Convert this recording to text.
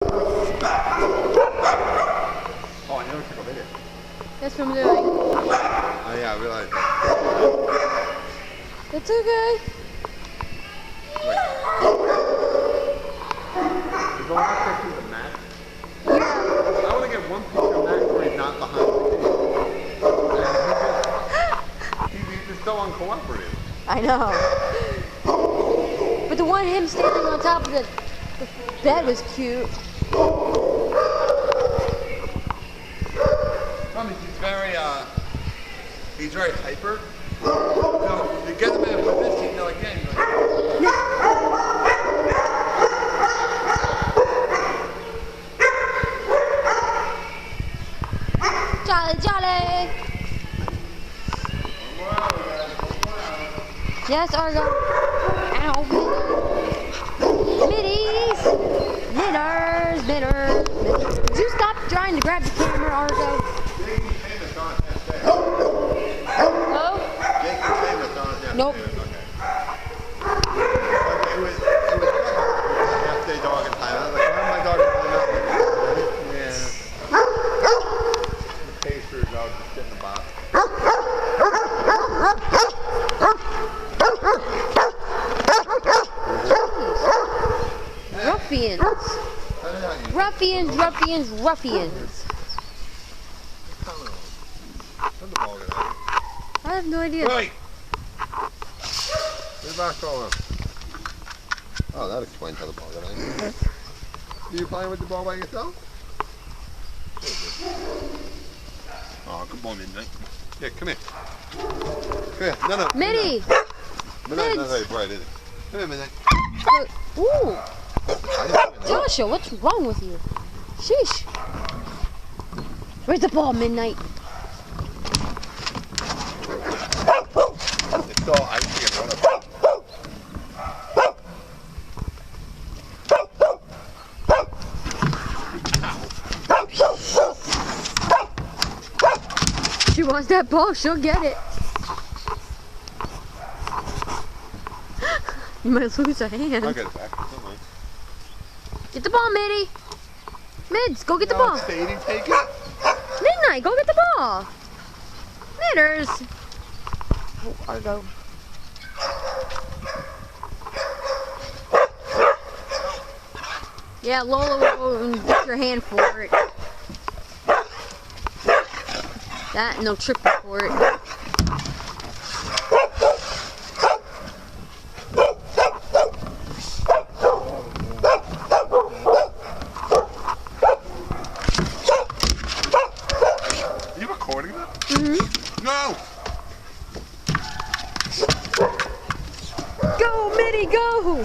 Oh, I never took a video. That's what I'm doing. Oh yeah, I realized that. It's okay. Wait. We're going up there through the mat. I want to get one picture of Max where he's not behind the cage. He's just so uncooperative. I know. But the one him standing on top of the bed was cute. He's very hyper. So you get him in a position, you're like, yeah, you're like, Jolly, jolly. Yes, Argo. Ow. Middies. Mitters, mitters. Did you stop trying to grab the camera, Argo? Nope. Okay. It was half day dog and time. I was like, why am my dog in time? Yeah. The Pacers, I was just sitting in the box. Ruffians. Ruffians, ruffians, ruffians. I have no idea. Right. Where's the basketball on? Oh, that explains how the ball got on. Are you playing with the ball by yourself? Oh, come on, Midnight. Yeah, come here. Come here. No, no. Mitty! Midnight, not very bright, is it? Come here, Midnight. Ooh! Joshua, what's wrong with you? Sheesh. Where's the ball, Midnight? It's all icy and running. She wants that ball, she'll get it. You might lose a hand. I'll get it back. Don't mind. Get the ball, Mitty. Mids, go get the ball. Sadie, take it. Midnight, go get the ball. Mitters. Oh, Argo. Yeah, Lola will go and get your hand for it. That and no triple for it. Are you recording that? Mm-hmm. No! Go, Mitty, go!